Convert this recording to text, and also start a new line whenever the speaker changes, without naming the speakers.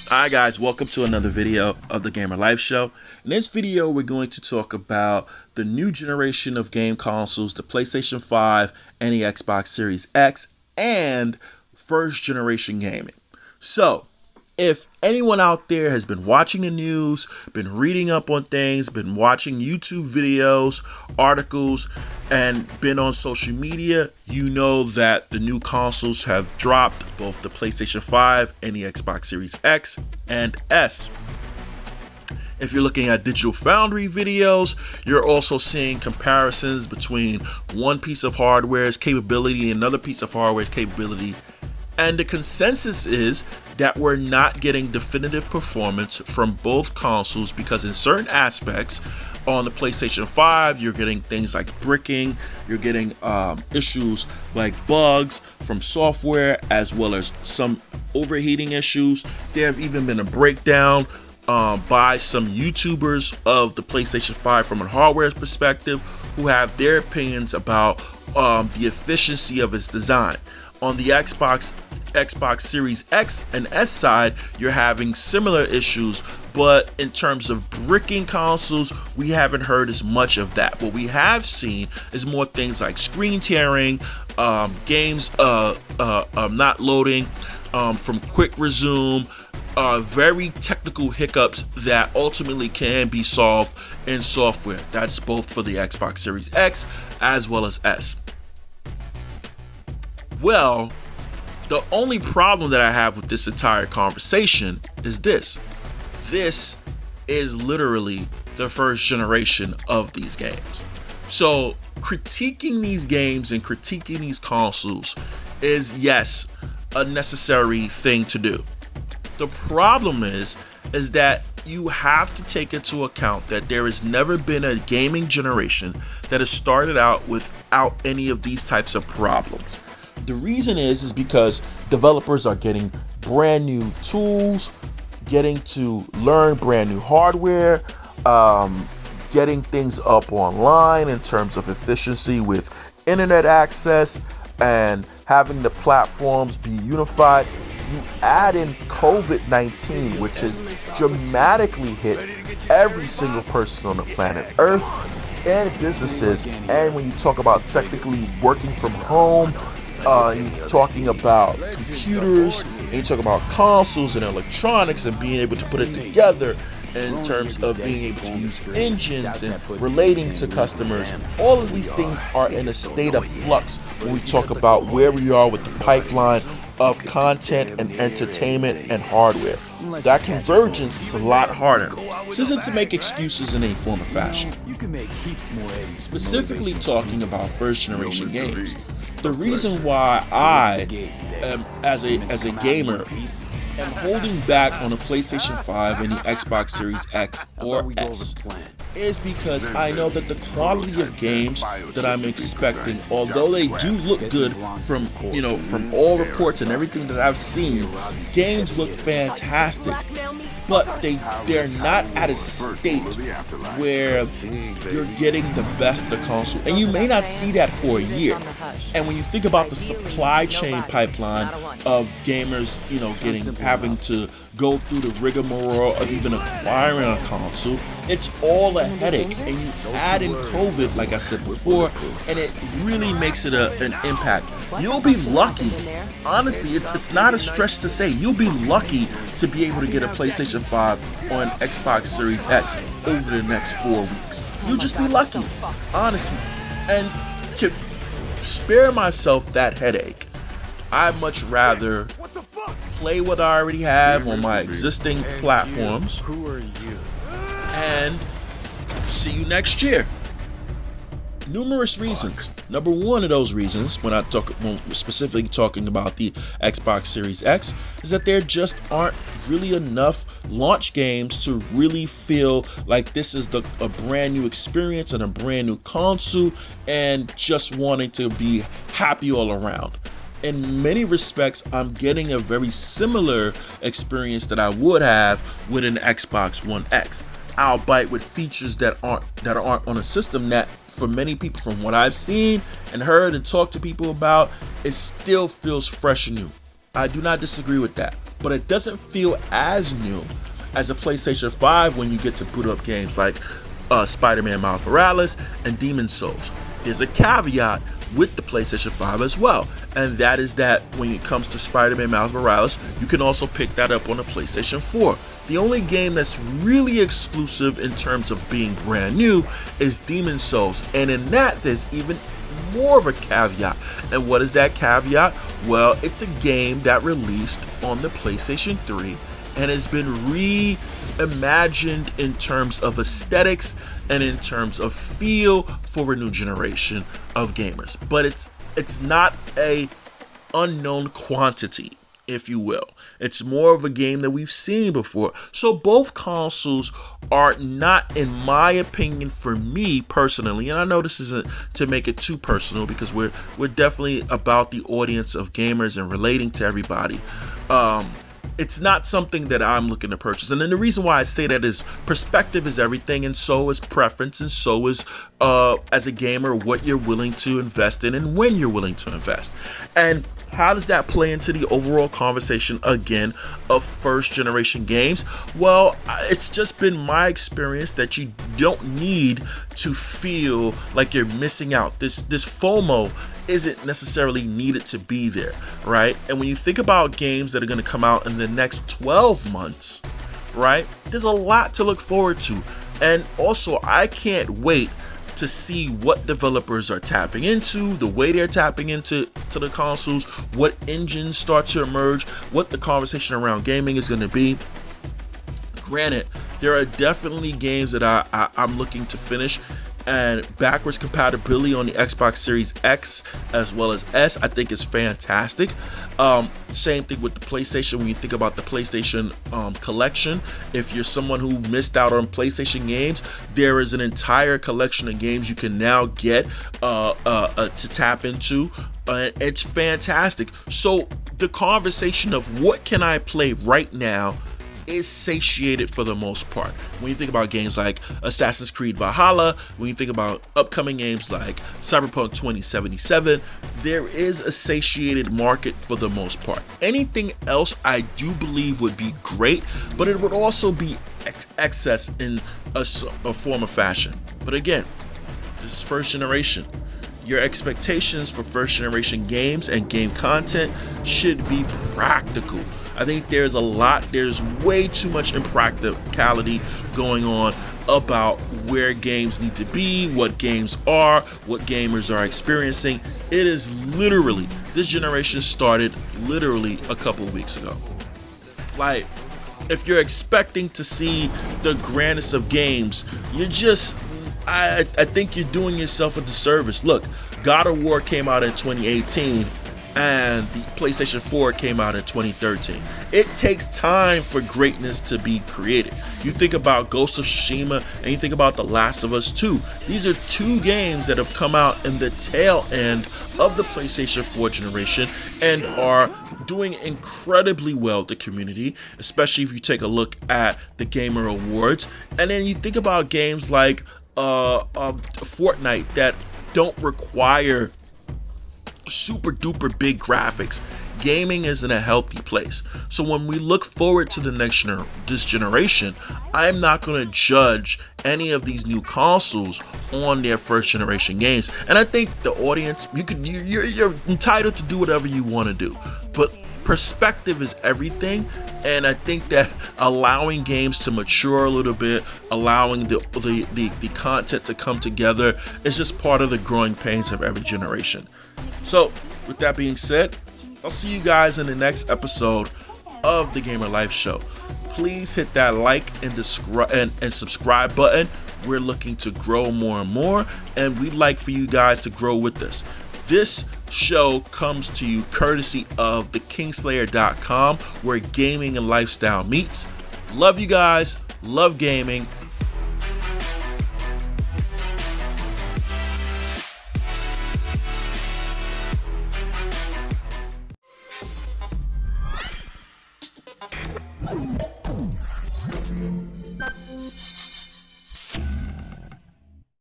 Hi guys, welcome to another video of the Gamer Life Show. In this video, we're going to talk about the new generation of game consoles, the PlayStation 5 and the Xbox Series X, and first generation gaming. So, if anyone out there has been watching the news, been reading up on things, been watching YouTube videos, articles, and been on social media, you know that the new consoles have dropped, both the PlayStation 5 and the Xbox Series X and S. If you're looking at Digital Foundry videos, you're also seeing comparisons between one piece of hardware's capability and another piece of hardware's capability. And the consensus is that we're not getting definitive performance from both consoles because in certain aspects, on the PlayStation 5, you're getting things like bricking, you're getting issues like bugs from software, as well as some overheating issues. There have even been a breakdown by some YouTubers of the PlayStation 5 from a hardware perspective who have their opinions about the efficiency of its design. On the Xbox Series X and S side, you're having similar issues, but in terms of bricking consoles, we haven't heard as much of that. What we have seen is more things like screen tearing, games not loading from quick resume, very technical hiccups that ultimately can be solved in software. That's both for the Xbox Series X as well as S. Well, the only problem that I have with this entire conversation is this. This is literally the first generation of these games. So critiquing these games and critiquing these consoles is, yes, a necessary thing to do. The problem is that you have to take into account that there has never been a gaming generation that has started out without any of these types of problems. The reason is because developers are getting brand new tools, getting to learn brand new hardware, getting things up online in terms of efficiency with internet access and having the platforms be unified. You add in COVID-19, which has dramatically hit every single person on the planet Earth and businesses. And when you talk about technically working from home, you're talking about computers, and you talk about consoles and electronics and being able to put it together in terms of being able to use engines and relating to customers. All of these things are in a state of flux when we talk about where we are with the pipeline of content and entertainment and hardware. That convergence is a lot harder. This isn't to make excuses in any form or fashion. Specifically talking about first generation games. The reason why I am, as a gamer, am holding back on the PlayStation 5 and the Xbox Series X or S is because I know that the quality of games that I'm expecting, although they do look good from all reports and everything that I've seen, games look fantastic, but they're not at a state where you're getting the best of the console, and you may not see that for a year. And when you think about the supply chain pipeline of gamers, having to go through the rigmarole of even acquiring a console, it's all a headache. And you add in COVID, like I said before, and it really makes it an impact. You'll be lucky. Honestly, it's not a stretch to say you'll be lucky to be able to get a PlayStation 5 or an Xbox Series X over the next 4 weeks. You'll just be lucky, honestly. And to spare myself that headache, I'd much rather play what I already have on my existing platforms and see you next year. Numerous reasons. Number one of those reasons, when specifically talking about the Xbox Series X, is that there just aren't really enough launch games to really feel like this is a brand new experience and a brand new console and just wanting to be happy all around. In many respects, I'm getting a very similar experience that I would have with an Xbox One X, albeit with features that aren't on a system that, for many people, from what I've seen and heard and talked to people about, it still feels fresh and new. I do not disagree with that. but it doesn't feel as new as a PlayStation 5 when you get to boot up games like Spider-Man Miles Morales and Demon's Souls. There's a caveat with the PlayStation 5 as well, and that is that when it comes to Spider-Man Miles Morales, you can also pick that up on the PlayStation 4. The only game that's really exclusive in terms of being brand new is Demon's Souls, and in that there's even more of a caveat. And what is that caveat? Well, it's a game that released on the PlayStation 3 and has been reimagined in terms of aesthetics and in terms of feel for a new generation of gamers. But it's not a unknown quantity, if you will. It's more of a game that we've seen before. So both consoles are not, in my opinion, for me personally, and I know this isn't to make it too personal because we're definitely about the audience of gamers and relating to everybody. It's not something that I'm looking to purchase. And then the reason why I say that is perspective is everything, and so is preference, and so is, as a gamer, what you're willing to invest in and when you're willing to invest. And how does that play into the overall conversation, again, of first generation games? Well, it's just been my experience that you don't need to feel like you're missing out. This FOMO isn't necessarily needed to be there, right? And when you think about games that are going to come out in the next 12 months, right, there's a lot to look forward to. And also, I can't wait to see what developers are tapping into, the way they're tapping into the consoles, what engines start to emerge, what the conversation around gaming is going to be. Granted, there are definitely games that I'm looking to finish, and backwards compatibility on the Xbox Series X as well as S, I think is fantastic. Same thing with the PlayStation. When you think about the PlayStation collection, if you're someone who missed out on PlayStation games, there is an entire collection of games you can now get to tap into. It's fantastic. So the conversation of what can I play right now is satiated for the most part. When you think about games like Assassin's Creed Valhalla, when you think about upcoming games like Cyberpunk 2077, there is a satiated market for the most part. Anything else I do believe would be great, but it would also be excess in a form of fashion. But again, this is first generation. Your expectations for first generation games and game content should be practical. I think there's way too much impracticality going on about where games need to be, what games are, what gamers are experiencing. It is literally, this generation started literally a couple weeks ago. Like, if you're expecting to see the grandest of games, I think you're doing yourself a disservice. Look, God of War came out in 2018. And the PlayStation 4 came out in 2013. It takes time for greatness to be created. You think about Ghost of Tsushima and you think about The Last of Us 2. These are two games that have come out in the tail end of the PlayStation 4 generation and are doing incredibly well with the community, especially if you take a look at the Gamer Awards. And then you think about games like Fortnite that don't require super duper big graphics. Gaming is in a healthy place. So when we look forward to this generation, I'm not going to judge any of these new consoles on their first generation games. And I think the audience, you're entitled to do whatever you want to do, but perspective is everything. And I think that allowing games to mature a little bit, allowing the content to come together is just part of the growing pains of every generation. So, with that being said, I'll see you guys in the next episode of the Gamer Life Show. Please hit that like and subscribe button. We're looking to grow more and more, and we'd like for you guys to grow with us. This show comes to you courtesy of thekingslayer.com, where gaming and lifestyle meets. Love you guys, love gaming,